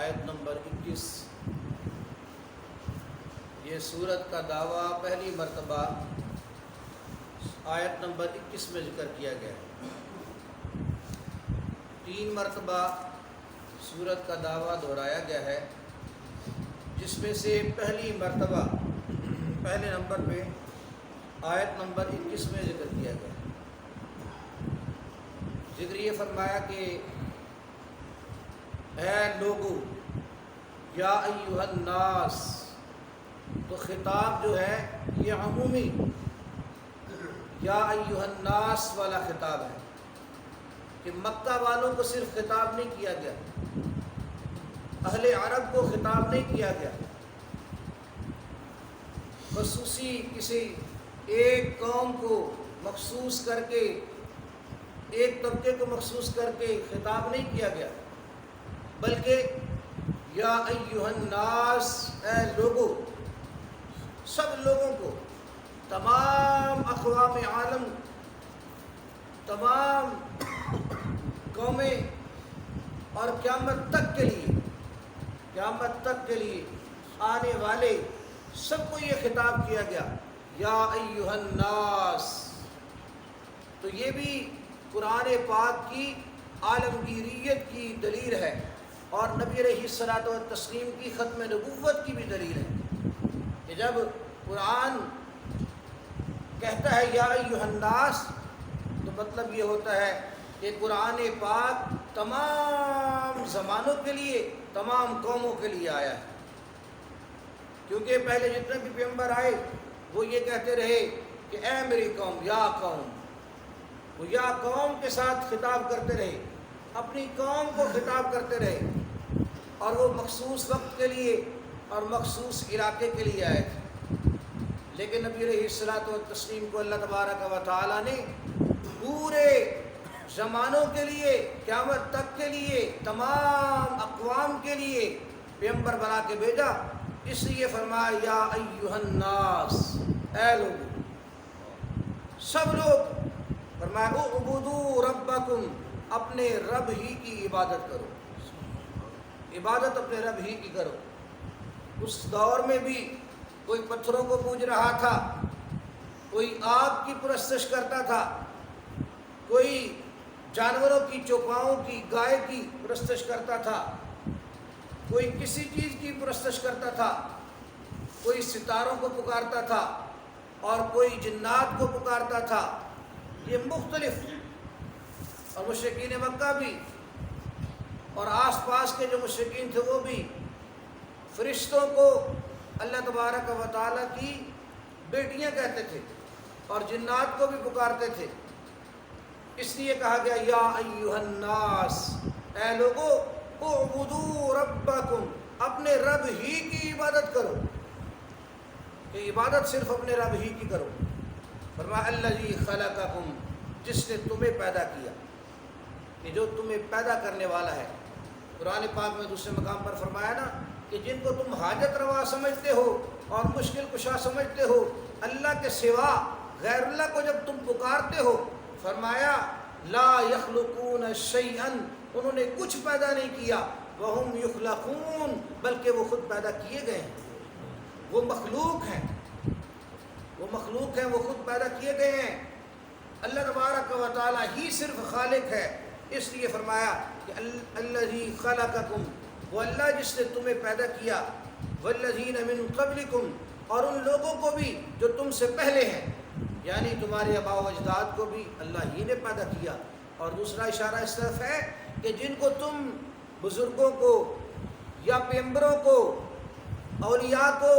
آیت نمبر 21۔ یہ سورت کا دعویٰ پہلی مرتبہ آیت نمبر 21 میں ذکر کیا گیا ہے۔ 3 مرتبہ سورت کا دعویٰ دہرایا گیا ہے، جس میں سے پہلی مرتبہ پہلے نمبر پہ آیت نمبر 21 میں ذکر کیا گیا ہے۔ ذکر یہ فرمایا کہ اے لوگو یا ایھا الناس، تو خطاب جو ہے یہ عمومی یا ایھا الناس والا خطاب ہے، کہ مکہ والوں کو صرف خطاب نہیں کیا گیا، اہل عرب کو خطاب نہیں کیا گیا، خصوصی کسی ایک قوم کو مخصوص کر کے، ایک طبقے کو مخصوص کر کے خطاب نہیں کیا گیا، بلکہ یا ایھا الناس، اے لوگوں، سب لوگوں کو، تمام اقوام عالم، تمام قومیں، اور قیامت تک کے لیے آنے والے سب کو یہ خطاب کیا گیا، یا ایھا الناس۔ تو یہ بھی قرآن پاک کی عالمگیریت کی دلیل ہے، اور نبی علیہ الصلوۃ والتسلیم کی ختم نبوت کی بھی دلیل ہے، کہ جب قرآن کہتا ہے یا ایھا الناس، تو مطلب یہ ہوتا ہے کہ قرآن پاک تمام زمانوں کے لیے، تمام قوموں کے لیے آیا ہے، کیونکہ پہلے جتنے بھی پیغمبر آئے وہ یہ کہتے رہے کہ اے میری قوم، یا قوم، وہ یا قوم کے ساتھ خطاب کرتے رہے، اپنی قوم کو خطاب کرتے رہے، اور وہ مخصوص وقت کے لیے اور مخصوص علاقے کے لیے آئے تھے۔ لیکن نبی علیہ الصلوۃ والتسلیم کو اللہ تبارک و تعالیٰ نے پورے زمانوں کے لیے، قیامت تک کے لیے، تمام اقوام کے لیے پیغمبر بنا کے بھیجا، اس لیے فرمایا یا ایھا الناس، اے لوگ، سب لوگ، فرمایا اعبدوا ربکم، اپنے رب ہی کی عبادت کرو، عبادت اپنے رب ہی کی کرو۔ اس دور میں بھی کوئی پتھروں کو پوج رہا تھا، کوئی آگ کی پرستش کرتا تھا، کوئی جانوروں کی، چوپاؤں کی، گائے کی پرستش کرتا تھا، کوئی کسی چیز کی پرستش کرتا تھا، کوئی ستاروں کو پکارتا تھا، اور کوئی جنات کو پکارتا تھا۔ یہ مختلف، اور مشرکین مکہ بھی، اور آس پاس کے جو مشرکین تھے وہ بھی فرشتوں کو اللہ تبارک و تعالیٰ کی بیٹیاں کہتے تھے، اور جنات کو بھی پکارتے تھے۔ اس لیے کہا گیا یا ایھا الناس، اے لوگو اعبدوا ربکم، اپنے رب ہی کی عبادت کرو، کہ عبادت صرف اپنے رب ہی کی کرو۔ فرمایا الذی خلقکم، جس نے تمہیں پیدا کیا، کہ جو تمہیں پیدا کرنے والا ہے۔ قرآن پاک میں دوسرے مقام پر فرمایا نا کہ جن کو تم حاجت روا سمجھتے ہو اور مشکل کشا سمجھتے ہو، اللہ کے سوا غیر اللہ کو جب تم پکارتے ہو، فرمایا لا یخلقون شیئا، انہوں نے کچھ پیدا نہیں کیا، وہم یخلقون، بلکہ وہ خود پیدا کیے گئے ہیں، وہ مخلوق ہیں، وہ مخلوق ہیں، وہ خود پیدا کیے گئے ہیں۔ اللہ تبارک و تعالیٰ ہی صرف خالق ہے، اس لیے فرمایا کہ الذی خلقکم، وہ اللہ جس نے تمہیں پیدا کیا، والذین من قبلکم، اور ان لوگوں کو بھی جو تم سے پہلے ہیں، یعنی تمہارے آباء و اجداد کو بھی اللہ ہی نے پیدا کیا۔ اور دوسرا اشارہ اس طرف ہے کہ جن کو تم بزرگوں کو یا پیغمبروں کو، اولیاء کو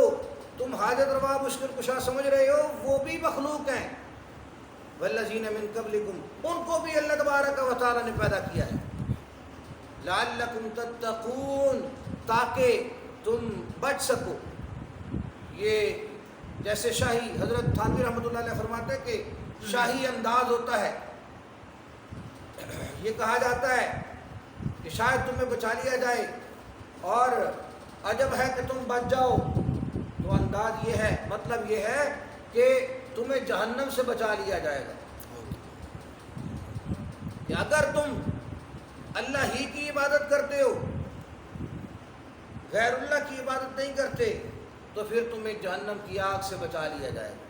تم حاجت روا مشکل کشا سمجھ رہے ہو، وہ بھی مخلوق ہیں، والذین من قبلکم، ان کو بھی اللہ تبارک و تعالیٰ نے پیدا کیا ہے، لعلکم تتقون، تاکہ تم بچ سکو۔ یہ جیسے شاہی، حضرت تھانوی رحمۃ اللہ علیہ فرماتے ہیں کہ شاہی انداز ہوتا ہے، یہ کہا جاتا ہے کہ شاید تمہیں بچا لیا جائے، اور عجب ہے کہ تم بچ جاؤ، تو انداز یہ ہے، مطلب یہ ہے کہ تمہیں جہنم سے بچا لیا جائے گا، کہ اگر تم اللہ ہی کی عبادت کرتے ہو غیر اللہ کی عبادت نہیں کرتے تو پھر تمہیں جہنم کی آگ سے بچا لیا جائے گا۔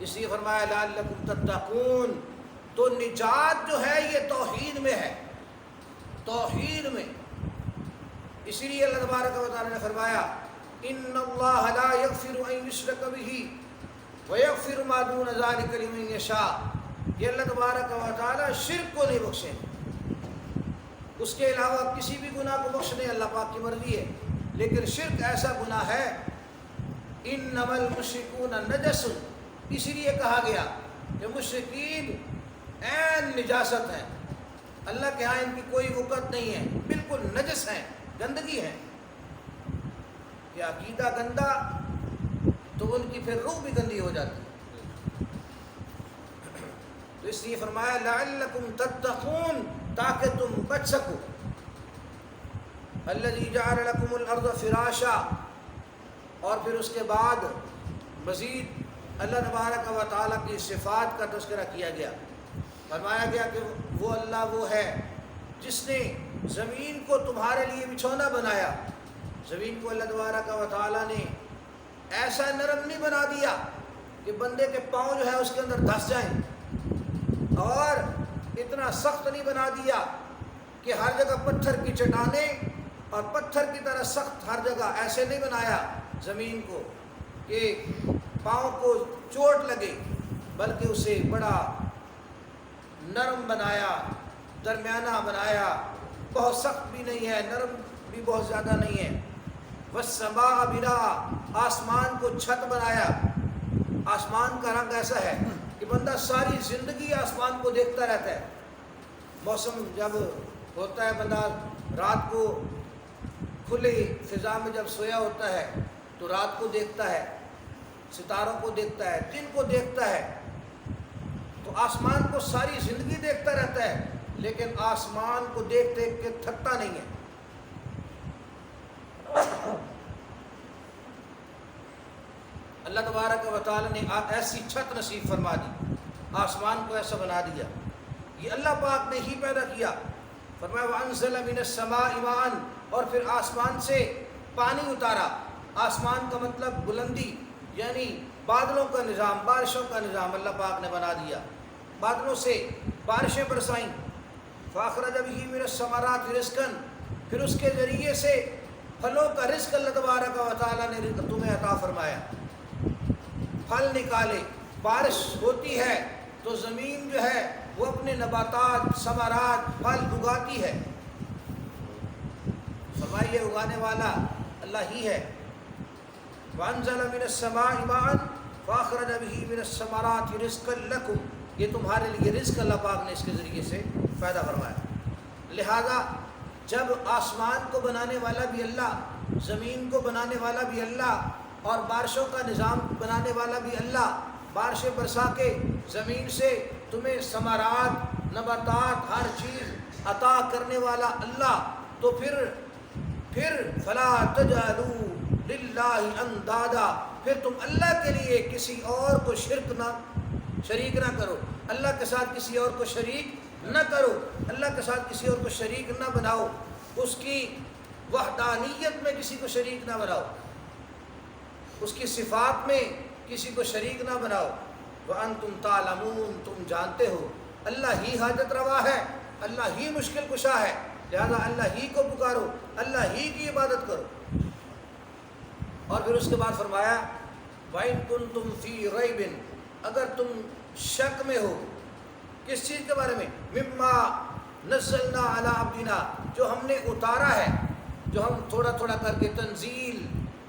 اس لیے فرمایا لعلکم تتقون، تو نجات جو ہے یہ توحید میں ہے، توحید میں۔ اسی لیے اللہ تبارک و تعالیٰ نے فرمایا ان اللہ لا یغفر ان یشرک بہ ویغفر ما دون ذلک لمن یشاء، یہ اللہ تبارک و تعالیٰ شرک کو نہیں بخشیں، اس کے علاوہ کسی بھی گناہ کو بخشنے اللہ پاک کی مرضی ہے، لیکن شرک ایسا گناہ ہے انما المشرکون نجس، اسی لیے کہا گیا کہ مشرکین عین نجاست ہیں، اللہ کے ہاں ان کی کوئی وقت نہیں ہے، بالکل نجس ہیں، گندگی ہے۔ کہ عقیدہ گندا تو ان کی پھر روح بھی گندی ہو جاتی ہے۔ تو اس لیے فرمایا لعلکم تتقون، تاکہ تم بچ سکو۔ الذی جعل لکم الارض فراشا، اور پھر اس کے بعد مزید اللہ تبارک و تعالیٰ کی صفات کا تذکرہ کیا گیا، فرمایا گیا کہ وہ اللہ وہ ہے جس نے زمین کو تمہارے لیے بچھونا بنایا۔ زمین کو اللہ تبارک و تعالیٰ نے ایسا نرم نہیں بنا دیا کہ بندے کے پاؤں جو ہے اس کے اندر دھس جائیں، اور اتنا سخت نہیں بنا دیا کہ ہر جگہ پتھر کی چٹانیں اور پتھر کی طرح سخت ہر جگہ، ایسے نہیں بنایا زمین کو کہ پاؤں کو چوٹ لگے، بلکہ اسے بڑا نرم بنایا، درمیانہ بنایا، بہت سخت بھی نہیں ہے، نرم بھی بہت زیادہ نہیں ہے۔ والسماء بناء، آسمان کو چھت بنایا۔ آسمان کا رنگ ایسا ہے کہ بندہ ساری زندگی آسمان کو دیکھتا رہتا ہے۔ موسم جب ہوتا ہے بندہ رات کو کھلے فضا میں جب سویا ہوتا ہے تو رات کو دیکھتا ہے، ستاروں کو دیکھتا ہے، دن کو دیکھتا ہے، تو آسمان کو ساری زندگی دیکھتا رہتا ہے، لیکن آسمان کو دیکھ دیکھ کے تھکتا نہیں ہے۔ اللہ تبارک و تعالیٰ نے ایسی چھت نصیب فرما دی، آسمان کو ایسا بنا دیا، یہ اللہ پاک نے ہی پیدا کیا۔ فرمایا وَأَنزَلَ مِنَ السَّمَاءِ مَاءً، اور پھر آسمان سے پانی اتارا۔ آسمان کا مطلب بلندی، یعنی بادلوں کا نظام، بارشوں کا نظام اللہ پاک نے بنا دیا، بادلوں سے بارشیں برسائیں۔ فَأَخْرَجَ بِهِ مِنَ الثَّمَرَاتِ رِزْقًا، پھر اس کے ذریعے سے پھلوں کا رزق اللہ تبارک و تعالیٰ نے تمہیں عطا فرمایا، پھل نکالے۔ بارش ہوتی ہے تو زمین جو ہے وہ اپنے نباتات، ثمرات، پھل اگاتی ہے۔ فرمائیے اگانے والا اللہ ہی ہے۔ وَأَنزَلَ مِنَ السَّمَاءِ مَاءً فَأَخْرَجَ بِهِ مِنَ الثَّمَرَاتِ رِزْقًا لَكُمْ، یہ تمہارے لیے رزق اللہ پاک نے اس کے ذریعے سے پیدا فرمایا۔ لہذا جب آسمان کو بنانے والا بھی اللہ، زمین کو بنانے والا بھی اللہ، اور بارشوں کا نظام بنانے والا بھی اللہ، بارشیں برسا کے زمین سے تمہیں ثمرات، نباتات، ہر چیز عطا کرنے والا اللہ، تو پھر فلا تجعلوا للہ اندادا، پھر تم اللہ کے لیے کسی اور کو شریک نہ کرو، اللہ کے ساتھ کسی اور کو شریک نہ کرو، اللہ کے ساتھ کسی اور کو شریک نہ بناؤ، اس کی وحدانیت میں کسی کو شریک نہ بناؤ، اس کی صفات میں کسی کو شریک نہ بناؤ۔ وَأَنْتُمْ تَعْلَمُونَ، تم جانتے ہو اللہ ہی حاجت روا ہے، اللہ ہی مشکل کشا ہے، لہذا اللہ ہی کو پکارو، اللہ ہی کی عبادت کرو۔ اور پھر اس کے بعد فرمایا وَإِن كُنتُمْ فِي رَيْبٍ، اگر تم شک میں ہو، کس چیز کے بارے میں؟ مِمَّا نَزَّلْنَا عَلَىٰ عَبْدِنَا، جو ہم نے اتارا ہے، جو ہم تھوڑا تھوڑا کر کے تنزیل،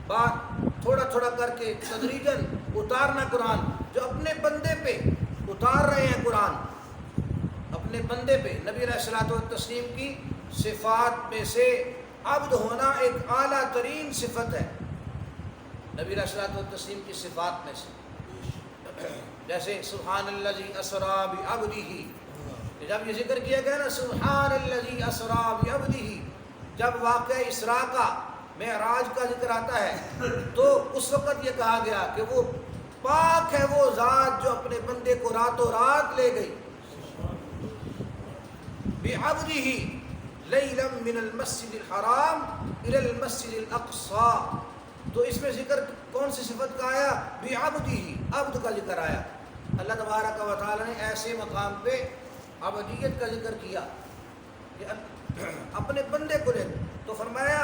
بات تھوڑا تھوڑا کر کے تدریجاً اتارنا، قرآن جو اپنے بندے پہ اتار رہے ہیں، قرآن اپنے بندے پہ۔ نبی علیہ الصلوۃ والتسلیم کی صفات میں سے عبد ہونا ایک اعلیٰ ترین صفت ہے، نبی علیہ الصلوۃ والتسلیم کی صفات میں سے، جیسے سبحان الذی اسریٰ بعبدہ، جب یہ ذکر کیا گیا نا سبحان الذی اسریٰ بعبدہ، جب واقعہ اسراء کا، معراج کا ذکر آتا ہے تو اس وقت یہ کہا گیا کہ وہ پاک ہے وہ ذات جو اپنے بندے کو راتوں رات لے گئی، بعبدہ، لیلا من المسجد الحرام الی المسجد الاقصی. تو اس میں ذکر کون سی صفت کا آیا؟ بعبدہ، عبد کا ذکر آیا. اللہ تبارک و تعالیٰ نے ایسے مقام پہ عبدیت کا ذکر کیا کہ اپنے بندے کو لے. تو فرمایا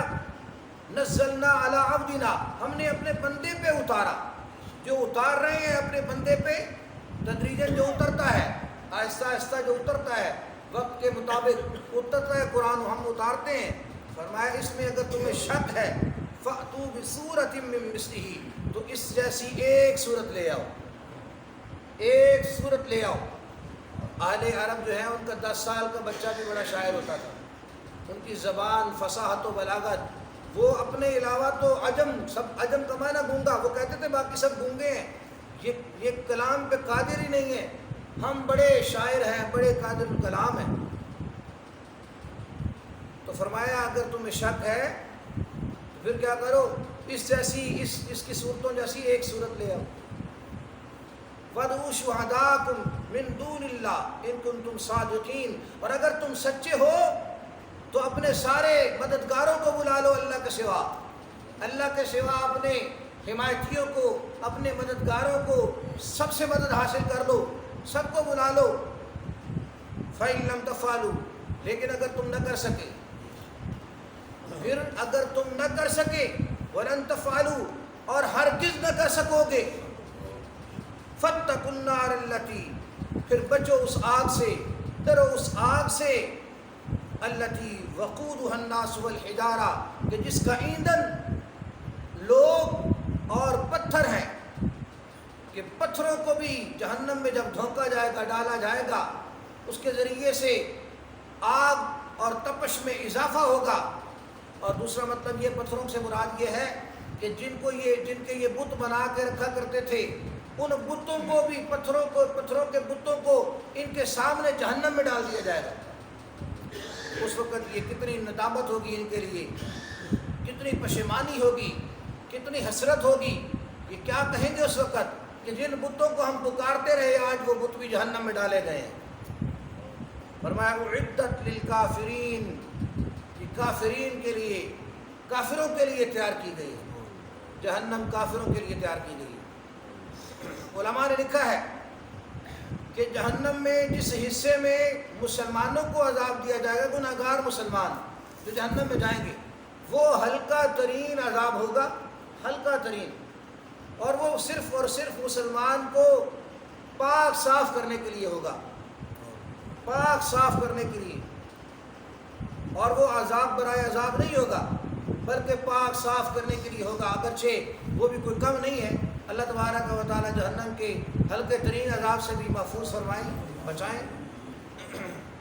نزلنا علی عبدنا، ہم نے اپنے بندے پہ اتارا. جو اتار رہے ہیں اپنے بندے پہ تدریجاً، جو اترتا ہے آہستہ آہستہ، جو اترتا ہے وقت کے مطابق اترتا ہے قرآن، ہم اتارتے ہیں. فرمایا اس میں اگر تمہیں شک ہے فَأْتُوا بِسُورَةٍ مِّن مِّثْلِهِ، تو اس جیسی ایک صورت لے آؤ، ایک صورت لے آؤ. اہل عرب جو ہے ان کا 10 سال کا بچہ بھی بڑا شاعر ہوتا تھا. ان کی زبان، فصاحت و بلاغت، وہ اپنے علاوہ تو عجم، سب عجم کا معنی گونگا، وہ کہتے تھے باقی سب گونگے ہیں، یہ کلام پہ قادر ہی نہیں ہے، ہم بڑے شاعر ہیں، بڑے قادر الکلام ہیں. تو فرمایا اگر تمہیں شک ہے تو پھر کیا کرو، اس جیسی اس کی صورتوں جیسی ایک صورت لے آؤ. وَادْعُوا شُهَدَاءَكُم مِّن دُونِ اللَّهِ إِن كُنتُمْ صَادِقِينَ، اور اگر تم سچے ہو تو اپنے سارے مددگاروں کو بلا لو اللہ کے سوا، اللہ کے سوا اپنے حمایتیوں کو، اپنے مددگاروں کو، سب سے مدد حاصل کر لو، سب کو بلا لو. فَإِن لَّمْ تَفْعَلُوا، لیکن اگر تم نہ کر سکے، پھر اگر تم نہ کر سکے، وَلَن تَفْعَلُوا، اور ہرگز نہ کر سکو گے، فَاتَّقُوا النَّارَ الَّتِي، پھر بچو اس آگ سے، ڈرو اس آگ سے، الَّتِي وَقُودُهَا النَّاسُ وَالْحِجَارَةُ، کہ جس کا ایندھن لوگ اور پتھر ہیں. کہ پتھروں کو بھی جہنم میں جب دھونکا جائے گا، ڈالا جائے گا، اس کے ذریعے سے آگ اور تپش میں اضافہ ہوگا. اور دوسرا مطلب یہ پتھروں سے مراد یہ ہے کہ جن کے یہ بت بنا کے رکھا کرتے تھے، ان بتوں کو بھی، پتھروں کے بتوں کو ان کے سامنے جہنم میں ڈال دیا جائے گا. اس وقت یہ کتنی ندامت ہوگی ان کے لیے، کتنی پشیمانی ہوگی، کتنی حسرت ہوگی. یہ کیا کہیں گے اس وقت کہ جن بتوں کو ہم پکارتے رہے آج وہ بت بھی جہنم میں ڈالے گئے ہیں. فرمایا اعدت للکافرین، یہ کافرین کے لیے، کافروں کے لیے تیار کی گئی ہے، جہنم کافروں کے لیے تیار کی گئی ہے. علماء نے لکھا ہے کہ جہنم میں جس حصے میں مسلمانوں کو عذاب دیا جائے گا، گناہگار مسلمان جو جہنم میں جائیں گے، وہ ہلکا ترین عذاب ہوگا، ہلکا ترین. اور وہ صرف اور صرف مسلمان کو پاک صاف کرنے کے لیے ہوگا، پاک صاف کرنے کے لیے. اور وہ عذاب برائے عذاب نہیں ہوگا، بلکہ پاک صاف کرنے کے لیے ہوگا. اگرچہ وہ بھی کوئی کم نہیں ہے. اللہ تبارک و تعالیٰ جہنم کے ہلکے ترین عذاب سے بھی محفوظ فرمائیں، بچائیں.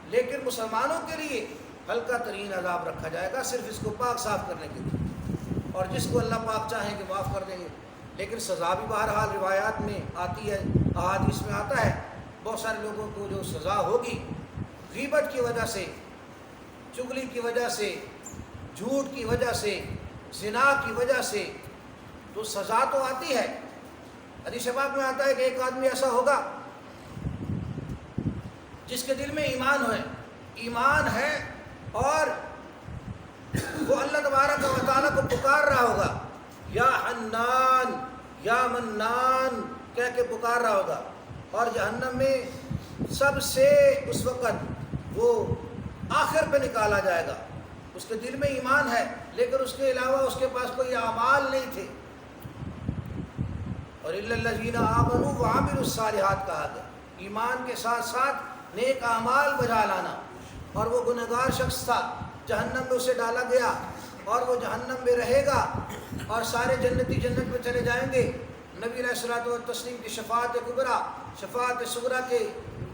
لیکن مسلمانوں کے لیے ہلکا ترین عذاب رکھا جائے گا، صرف اس کو پاک صاف کرنے کے لیے. اور جس کو اللہ پاک چاہیں کہ معاف کر دیں گے. لیکن سزا بھی بہرحال روایات میں آتی ہے، احادیث میں آتا ہے، بہت سارے لوگوں کو جو سزا ہوگی غیبت کی وجہ سے، چغلی کی وجہ سے، جھوٹ کی وجہ سے، زنا کی وجہ سے، تو سزا تو آتی ہے. حدیث پاک میں آتا ہے کہ ایک آدمی ایسا ہوگا جس کے دل میں ایمان ہے اور وہ اللہ تبارک و تعالیٰ کو پکار رہا ہوگا، یا حنان یا منان کہہ کے پکار رہا ہوگا. اور جہنم میں سب سے اس وقت وہ آخر پہ نکالا جائے گا. اس کے دل میں ایمان ہے لیکن اس کے علاوہ اس کے پاس کوئی اعمال نہیں تھے. اور الا الذین آمنوا وعملوا الصالحات کہا گیا، ایمان کے ساتھ ساتھ نیک اعمال بجا لانا. اور وہ گنہگار شخص تھا، جہنم میں اسے ڈالا گیا اور وہ جہنم میں رہے گا اور سارے جنتی جنت میں چلے جائیں گے. نبی علیہ الصلوۃ والتسلیم کی شفاعت کبریٰ، شفاعت صغریٰ کے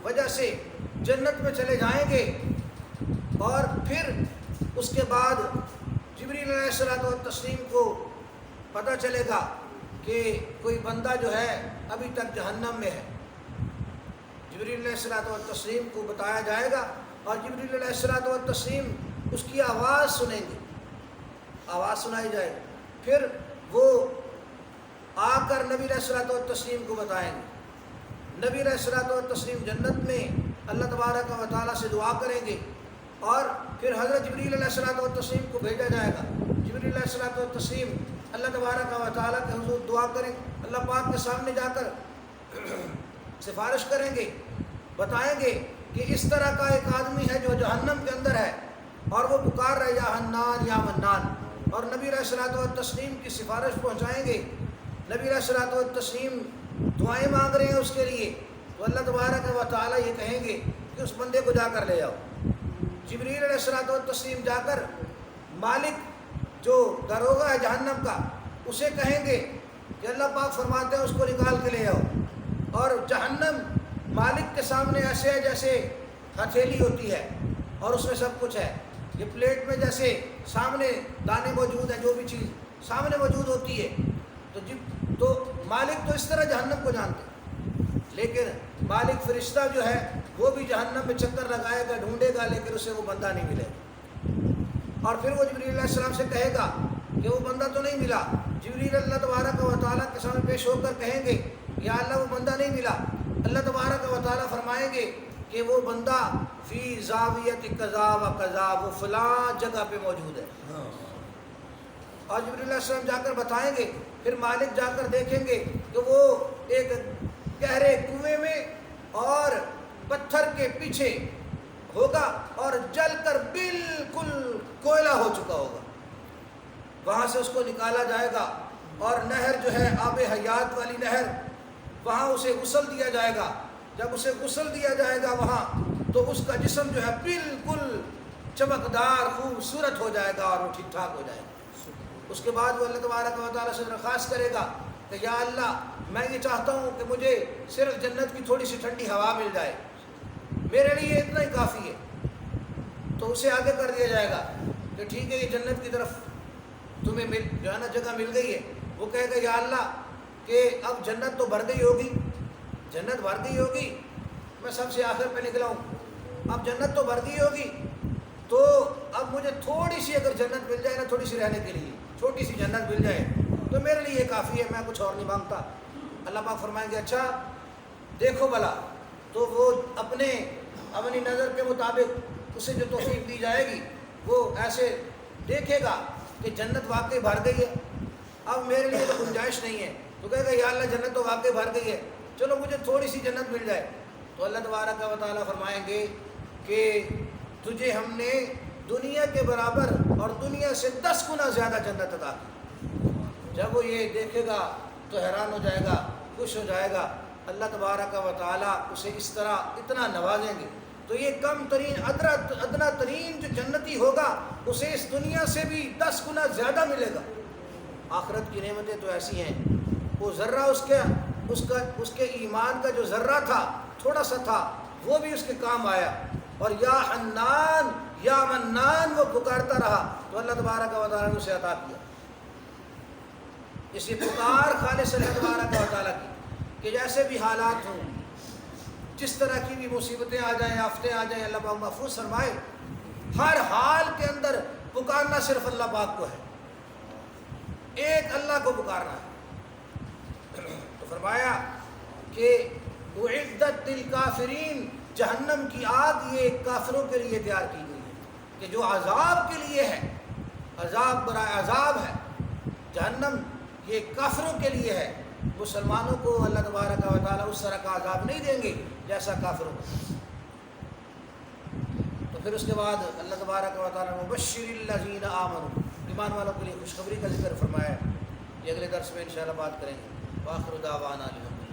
وجہ سے جنت میں چلے جائیں گے. اور پھر اس کے بعد جبریل علیہ الصلوۃ والتسلیم کو پتہ چلے گا کہ کوئی بندہ جو ہے ابھی تک جہنم میں ہے. جبریل علیہ الصلوۃ والتسلیم کو بتایا جائے گا اور جبریل علیہ الصلوۃ والتسلیم اس کی آواز سنیں گے، آواز سنائی جائے گی. پھر وہ آ کر نبی علیہ الصلوۃ والتسلیم کو بتائیں گے. نبی علیہ الصلوۃ والتسلیم جنت میں اللہ تبارک و تعالیٰ سے دعا کریں گے اور پھر حضرت جبریل علیہ الصلوۃ والتسلیم کو بھیجا جائے گا. جبریل علیہ الصلوۃ والتسلیم اللہ تبارک و تعالیٰ کے حضور دعا کریں، اللہ پاک کے سامنے جا کر سفارش کریں گے، بتائیں گے کہ اس طرح کا ایک آدمی ہے جو جہنم کے اندر ہے اور وہ پکار رہا ہے یا حنان یا منان، اور نبی علیہ الصلوۃ والتسلیم کی سفارش پہنچائیں گے. نبی علیہ الصلوۃ والتسلیم دعائیں مانگ رہے ہیں اس کے لیے، تو اللہ تبارک و تعالیٰ یہ کہیں گے کہ اس بندے کو جا کر لے آؤ. جبریل علیہ الصلوۃ والتسلیم جا کر مالک جو دروغہ ہے جہنم کا اسے کہیں گے کہ اللہ پاک فرماتے ہیں اس کو نکال کے لے آؤ. اور جہنم مالک کے سامنے ایسے ہے جیسے ہتھیلی ہوتی ہے اور اس میں سب کچھ ہے. یہ پلیٹ میں جیسے سامنے دانے موجود ہیں، جو بھی چیز سامنے موجود ہوتی ہے، تو مالک تو اس طرح جہنم کو جانتے ہیں، لیکن مالک فرشتہ جو ہے وہ بھی جہنم میں چکر لگائے گا، ڈھونڈے گا، لیکن اسے وہ بندہ نہیں ملے گا. اور پھر وہ جبریل علیہ السلام سے کہے گا کہ وہ بندہ تو نہیں ملا. جبریل اللہ تبارک و تعالیٰ کے سامنے پیش ہو کر کہیں گے یا اللہ وہ بندہ نہیں ملا. اللہ تبارک و تعالیٰ فرمائیں گے کہ وہ بندہ فی زاویت کذا و کذا، وہ فلاں جگہ پہ موجود ہے. اور جبریل علیہ السلام جا کر بتائیں گے. پھر مالک جا کر دیکھیں گے کہ وہ ایک گہرے کنویں میں اور پتھر کے پیچھے ہوگا اور جل کر بالکل کوئلہ ہو چکا ہوگا. وہاں سے اس کو نکالا جائے گا اور نہر جو ہے آب حیات والی نہر، وہاں اسے غسل دیا جائے گا. جب اسے غسل دیا جائے گا وہاں تو اس کا جسم جو ہے بالکل چمکدار خوبصورت ہو جائے گا اور وہ ٹھیک ٹھاک ہو جائے گا. اس کے بعد وہ اللہ تبارک و تعالیٰ سے درخواست کرے گا کہ یا اللہ میں یہ چاہتا ہوں کہ مجھے صرف جنت کی تھوڑی سی ٹھنڈی ہوا مل جائے، میرے لیے اتنا ہی کافی ہے. تو اسے آگے کر دیا جائے گا کہ ٹھیک ہے یہ جنت کی طرف تمہیں جو ہے نا جگہ مل گئی ہے. وہ کہے گا یا اللہ کہ اب جنت تو بھر گئی ہوگی، جنت بھر گئی ہوگی، میں سب سے آخر پہ نکلا ہوں، اب جنت تو بھر گئی ہوگی، تو اب مجھے تھوڑی سی اگر جنت مل جائے نا، تھوڑی سی رہنے کے لیے چھوٹی سی جنت مل جائے تو میرے لیے کافی ہے، میں کچھ اور نہیں مانگتا. اللہ پاک فرمائیں گے اچھا دیکھو بلا. تو وہ اپنی نظر کے مطابق اسے جو توفیق دی جائے گی وہ ایسے دیکھے گا کہ جنت واقعی بھر گئی ہے، اب میرے لیے تو گنجائش نہیں ہے. تو کہے گا یا اللہ جنت تو واقعی بھر گئی ہے، چلو مجھے تھوڑی سی جنت مل جائے. تو اللہ تبارک و تعالیٰ فرمائیں گے کہ تجھے ہم نے دنیا کے برابر اور دنیا سے 10 گنا زیادہ جنت عطا کی. جب وہ یہ دیکھے گا تو حیران ہو جائے گا، خوش ہو جائے گا. اللہ تبارک و تعالیٰ اسے اس طرح اتنا نوازیں گے. تو یہ کم ترین ادنا ترین جو جنتی ہوگا اسے اس دنیا سے بھی 10 گنا زیادہ ملے گا. آخرت کی نعمتیں تو ایسی ہیں، وہ ذرہ اس کے ایمان کا جو ذرہ تھا تھوڑا سا تھا وہ بھی اس کے کام آیا. اور یا حنان یا منان وہ پکارتا رہا تو اللہ تبارک و تعالیٰ نے اسے عطا کیا. اسی پکار خالص اللہ تبارک و تعالیٰ کی کہ جیسے بھی حالات ہوں، جس طرح کی بھی مصیبتیں آ جائیں، آفتیں آ جائیں، اللہ پاک محفوظ فرمائے. ہر حال کے اندر پکارنا صرف اللہ پاک کو ہے، ایک اللہ کو پکارنا ہے. تو فرمایا کہ اعدت للکافرین، جہنم کی آگ یہ کافروں کے لیے تیار کی گئی ہے کہ جو عذاب کے لیے ہے، عذاب برائے عذاب ہے. جہنم یہ کافروں کے لیے ہے. مسلمانوں کو اللہ تبارک و تعالیٰ اس طرح کا عذاب نہیں دیں گے جیسا کافروں کو. تو پھر اس کے بعد اللہ تبارک و تعالیٰ نے مبشر الذین آمنوا، ایمان والوں کے لیے خوشخبری کا ذکر فرمایا. یہ اگلے درس میں انشاءاللہ بات کریں گے. وآخر دعوانا الحمدللہ.